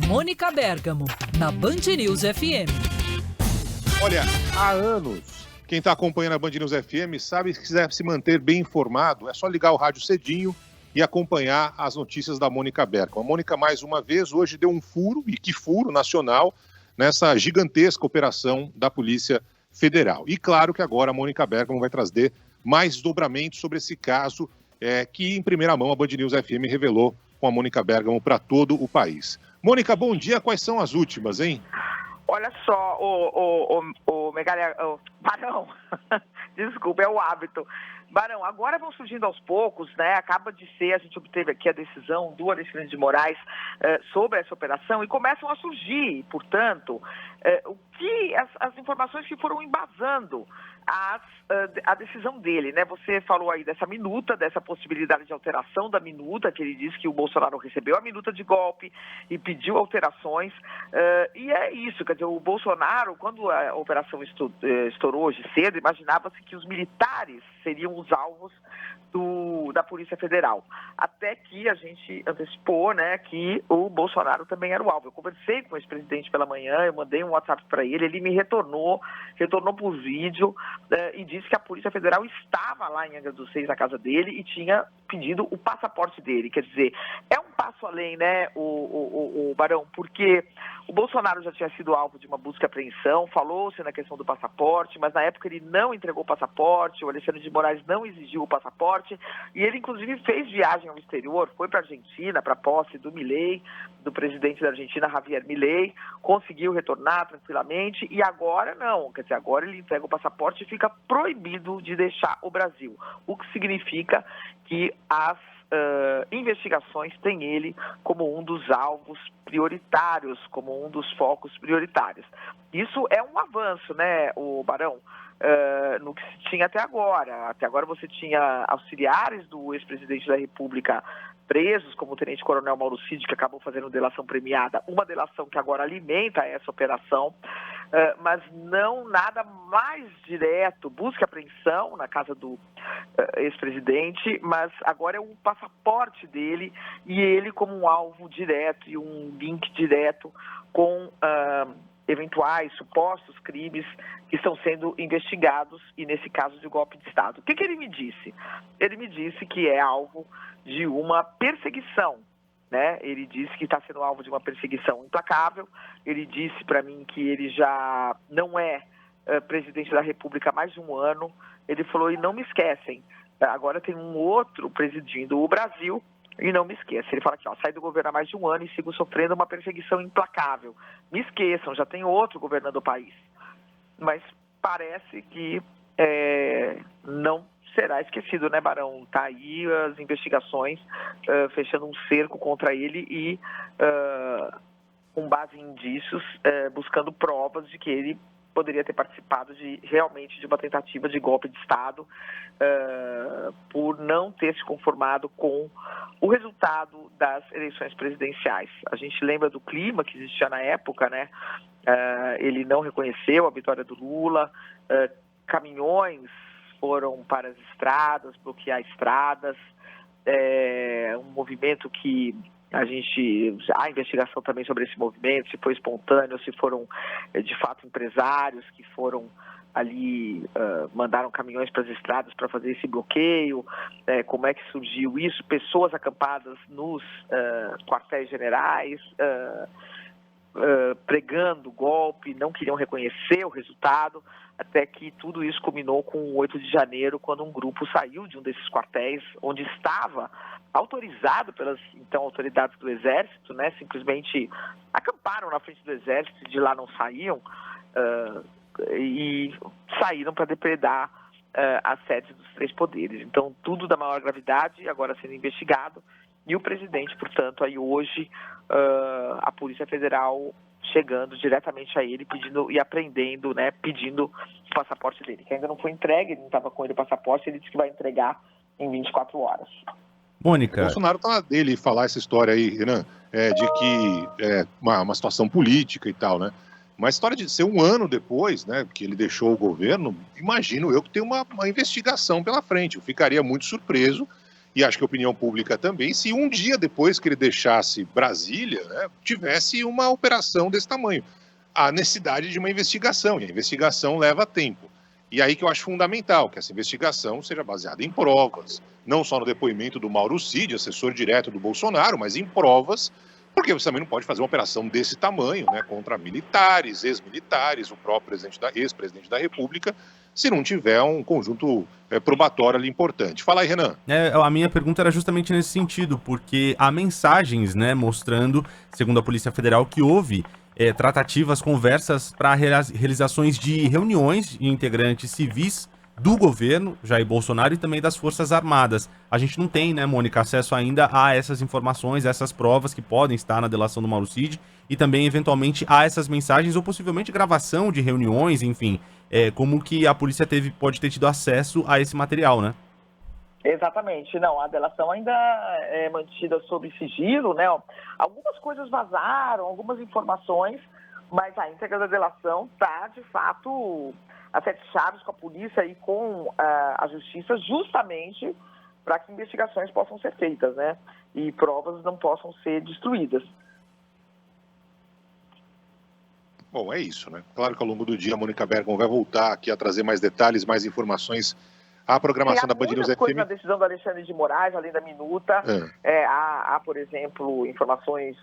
Mônica Bergamo, na Band News FM. Olha, há anos, quem está acompanhando a Band News FM sabe que se quiser se manter bem informado, é só ligar o rádio cedinho e acompanhar as notícias da Mônica Bergamo. A Mônica, mais uma vez, hoje deu um furo, e que furo nacional, nessa gigantesca operação da Polícia Federal. E claro que agora a Mônica Bergamo vai trazer mais desdobramentos sobre esse caso que, em primeira mão, a Band News FM revelou com a Mônica Bergamo para todo o país. Mônica, bom dia. Quais são as últimas, hein? Olha só, Barão, desculpa, é o hábito. Barão, agora vão surgindo aos poucos, né? Acaba de ser, a gente obteve aqui a decisão do Alexandre de Moraes sobre essa operação e começam a surgir, portanto, as informações que foram embasando a decisão dele, né? Você falou aí dessa minuta, dessa possibilidade de alteração da minuta, que ele disse que o Bolsonaro recebeu a minuta de golpe e pediu alterações, e é isso, quer dizer, o Bolsonaro, quando a operação estourou hoje cedo, imaginava-se que os militares seriam os alvos da Polícia Federal, até que a gente antecipou, né, que o Bolsonaro também era o alvo. Eu conversei com o ex-presidente pela manhã, eu mandei um WhatsApp para ele me retornou por vídeo e disse que a Polícia Federal estava lá em Angra dos Reis, na casa dele, e tinha pedido o passaporte dele. Quer dizer, é um passo além, né, o Barão, porque o Bolsonaro já tinha sido alvo de uma busca e apreensão, falou-se na questão do passaporte, mas na época ele não entregou o passaporte, o Alexandre de Moraes não exigiu o passaporte, e ele inclusive fez viagem ao exterior, foi para a Argentina, para a posse do Milei, do presidente da Argentina, Javier Milei, conseguiu retornar tranquilamente, e agora não, quer dizer, agora ele entrega o passaporte e fica proibido de deixar o Brasil, o que significa que as investigações têm ele como um dos alvos prioritários, como um dos focos prioritários. Isso é um avanço, né, o Barão, no que se tinha até agora. Até agora você tinha auxiliares do ex-presidente da República presos, como o tenente-coronel Mauro Cid, que acabou fazendo delação premiada, uma delação que agora alimenta essa operação, mas não nada mais direto, busca e apreensão na casa do ex-presidente, mas agora é um passaporte dele e ele como um alvo direto e um link direto com eventuais supostos crimes que estão sendo investigados e nesse caso de golpe de Estado. O que ele me disse? Ele me disse que é alvo de uma perseguição, né? Ele disse que está sendo alvo de uma perseguição implacável. Ele disse para mim que ele já não é presidente da República há mais de um ano. Ele falou, e não me esquecem, agora tem um outro presidindo o Brasil, e não me esqueça. Ele fala aqui, saí do governo há mais de um ano e sigo sofrendo uma perseguição implacável. Me esqueçam, já tem outro governando o país. Mas parece que não será esquecido, né, Barão? Tá aí as investigações fechando um cerco contra ele e, com base em indícios, buscando provas de que ele poderia ter participado realmente de uma tentativa de golpe de Estado por não ter se conformado com o resultado das eleições presidenciais. A gente lembra do clima que existia na época, né? Ele não reconheceu a vitória do Lula, caminhões foram para as estradas, bloquear estradas, um movimento que há investigação também sobre esse movimento, se foi espontâneo, se foram de fato empresários que foram ali, mandaram caminhões para as estradas para fazer esse bloqueio, como é que surgiu isso, pessoas acampadas nos quartéis generais, pregando golpe, não queriam reconhecer o resultado, até que tudo isso culminou com o 8 de janeiro, quando um grupo saiu de um desses quartéis, onde estava autorizado pelas, então, autoridades do Exército, né, simplesmente acamparam na frente do Exército e de lá não saíam, e saíram para depredar as sedes dos três poderes. Então, tudo da maior gravidade, agora sendo investigado, e o presidente, portanto, aí hoje, a Polícia Federal chegando diretamente a ele, pedindo e apreendendo, né, pedindo o passaporte dele, que ainda não foi entregue, ele não estava com ele o passaporte, ele disse que vai entregar em 24 horas. Mônica. O Bolsonaro tá na dele falar essa história aí, Renan, de que é uma situação política e tal, né? Mas a história de ser um ano depois, né, que ele deixou o governo, imagino eu que tem uma investigação pela frente. Eu ficaria muito surpreso e acho que a opinião pública também, se um dia depois que ele deixasse Brasília, né, tivesse uma operação desse tamanho. Há necessidade de uma investigação, e a investigação leva tempo. E aí que eu acho fundamental que essa investigação seja baseada em provas, não só no depoimento do Mauro Cid, assessor direto do Bolsonaro, mas em provas, porque você também não pode fazer uma operação desse tamanho, né, contra militares, ex-militares, o próprio ex-presidente da República, se não tiver um conjunto probatório ali importante. Fala aí, Renan. A minha pergunta era justamente nesse sentido, porque há mensagens, né, mostrando, segundo a Polícia Federal, que houve tratativas, conversas para realizações de reuniões de integrantes civis do governo, Jair Bolsonaro, e também das Forças Armadas. A gente não tem, né, Mônica, acesso ainda a essas informações, a essas provas que podem estar na delação do Mauro Cid, e também, eventualmente, a essas mensagens, ou possivelmente gravação de reuniões, enfim, como que a polícia pode ter tido acesso a esse material, né? Exatamente, não, a delação ainda é mantida sob sigilo, né? Algumas coisas vazaram, algumas informações, mas a íntegra da delação está, de fato, a sete chaves com a polícia e com a justiça, justamente para que investigações possam ser feitas, né? E provas não possam ser destruídas. Bom, é isso, né? Claro que ao longo do dia a Mônica Bergamo vai voltar aqui a trazer mais detalhes, mais informações. A programação da Band News FM... coisas na decisão do Alexandre de Moraes, além da minuta. Há, por exemplo, informações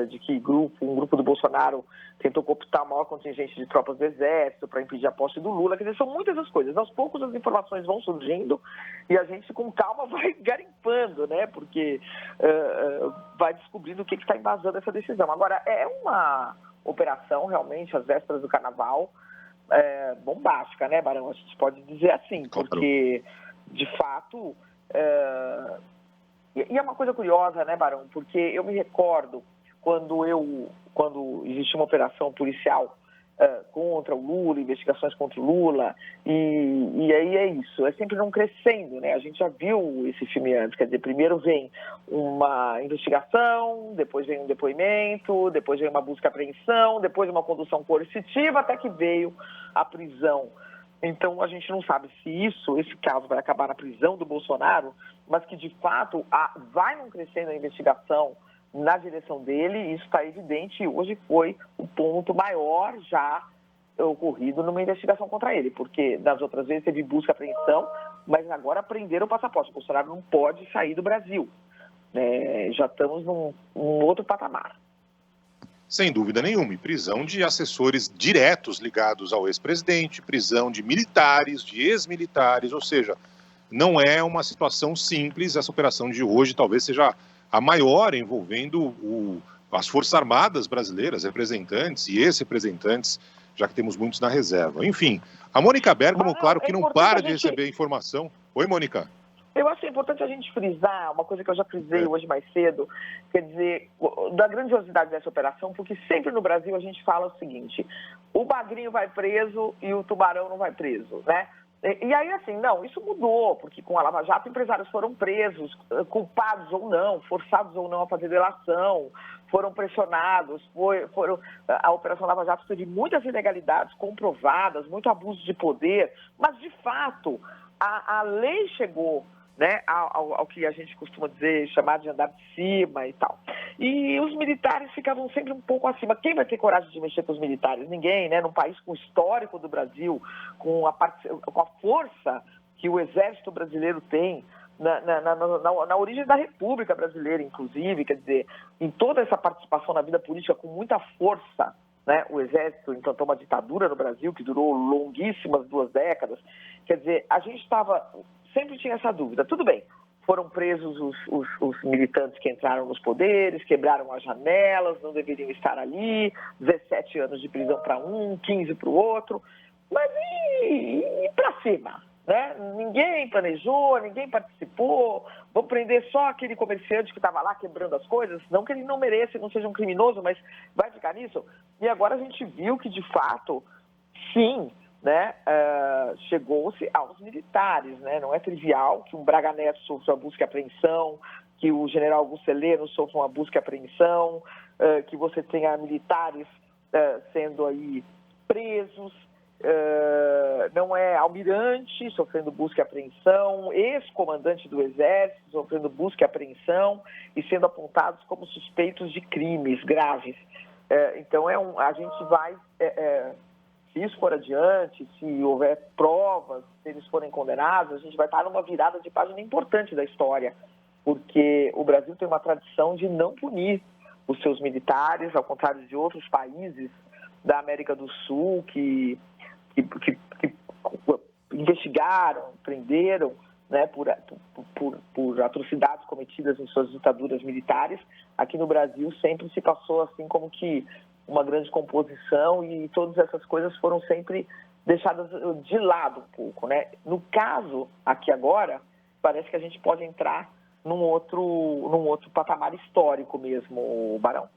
de que um grupo do Bolsonaro tentou cooptar o maior contingente de tropas do Exército para impedir a posse do Lula. Quer dizer, são muitas as coisas. Aos poucos as informações vão surgindo e a gente, com calma, vai garimpando, né? Porque vai descobrindo o que está embasando essa decisão. Agora, é uma operação, realmente, às vésperas do Carnaval, bombástica, né, Barão? A gente pode dizer assim, porque, de fato, e é uma coisa curiosa, né, Barão? Porque eu me recordo quando existia uma operação policial contra o Lula, investigações contra o Lula, e aí é isso, é sempre não crescendo, né? A gente já viu esse filme antes, quer dizer, primeiro vem uma investigação, depois vem um depoimento, depois vem uma busca e apreensão, depois uma condução coercitiva, até que veio a prisão. Então, a gente não sabe se esse caso vai acabar na prisão do Bolsonaro, mas que, de fato, vai não crescendo a investigação na direção dele, e isso está evidente, e hoje foi o ponto maior já ocorrido numa investigação contra ele, porque das outras vezes teve busca e apreensão, mas agora prenderam o passaporte. O Bolsonaro não pode sair do Brasil. Já estamos num outro patamar. Sem dúvida nenhuma, e prisão de assessores diretos ligados ao ex-presidente, prisão de militares, de ex-militares, ou seja, não é uma situação simples. Essa operação de hoje talvez seja a maior envolvendo as Forças Armadas brasileiras, representantes e ex-representantes, já que temos muitos na reserva. Enfim, a Mônica Bergamo, claro que não para de receber informação. Oi, Mônica. Eu acho importante a gente frisar uma coisa que eu já frisei hoje mais cedo, quer dizer, da grandiosidade dessa operação, porque sempre no Brasil a gente fala o seguinte: o bagrinho vai preso e o tubarão não vai preso, né? E aí, assim, não, isso mudou, porque com a Lava Jato empresários foram presos, culpados ou não, forçados ou não a fazer delação, foram pressionados, a Operação Lava Jato teve muitas ilegalidades comprovadas, muito abuso de poder, mas, de fato, a lei chegou, né, ao que a gente costuma dizer, chamar de andar de cima e tal. E os militares ficavam sempre um pouco acima. Quem vai ter coragem de mexer com os militares? Ninguém, né? Num país com o histórico do Brasil, com a força que o Exército brasileiro tem, na origem da República Brasileira, inclusive, quer dizer, em toda essa participação na vida política com muita força, né? O Exército implantou uma ditadura no Brasil que durou longuíssimas 2 décadas. Quer dizer, a gente sempre tinha essa dúvida. Tudo bem, foram presos os militantes que entraram nos poderes, quebraram as janelas, não deveriam estar ali, 17 anos de prisão para um, 15 para o outro, mas e para cima? Né? Ninguém planejou, ninguém participou, vão prender só aquele comerciante que estava lá quebrando as coisas, não que ele não mereça, não seja um criminoso, mas vai ficar nisso. E agora a gente viu que, de fato, sim, né, chegou-se aos militares, né? Não é trivial que um Braga Neto sofra uma busca e apreensão, que o general Augusto Heleno sofra uma busca e apreensão, que você tenha militares sendo aí presos. não é almirante sofrendo busca e apreensão, ex-comandante do Exército sofrendo busca e apreensão e sendo apontados como suspeitos de crimes graves. Então, a gente vai, se isso for adiante, se houver provas, se eles forem condenados, a gente vai estar numa virada de página importante da história, porque o Brasil tem uma tradição de não punir os seus militares, ao contrário de outros países da América do Sul que investigaram, prenderam, né, por atrocidades cometidas em suas ditaduras militares. Aqui no Brasil sempre se passou assim como que uma grande composição e todas essas coisas foram sempre deixadas de lado um pouco, né? No caso, aqui agora, parece que a gente pode entrar num outro patamar histórico mesmo, Barão.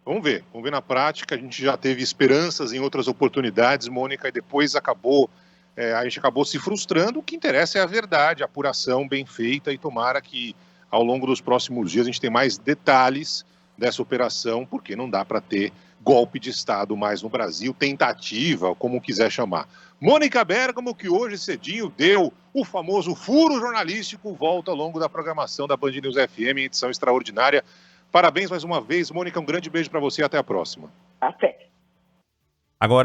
Vamos ver na prática. A gente já teve esperanças em outras oportunidades, Mônica, e depois a gente acabou se frustrando. O que interessa é a verdade, a apuração bem feita, e tomara que ao longo dos próximos dias a gente tenha mais detalhes dessa operação, porque não dá para ter golpe de Estado mais no Brasil, tentativa, como quiser chamar. Mônica Bergamo, que hoje cedinho deu o famoso furo jornalístico, volta ao longo da programação da Band News FM em edição extraordinária. Parabéns mais uma vez, Mônica, um grande beijo para você e até a próxima. Até. Agora,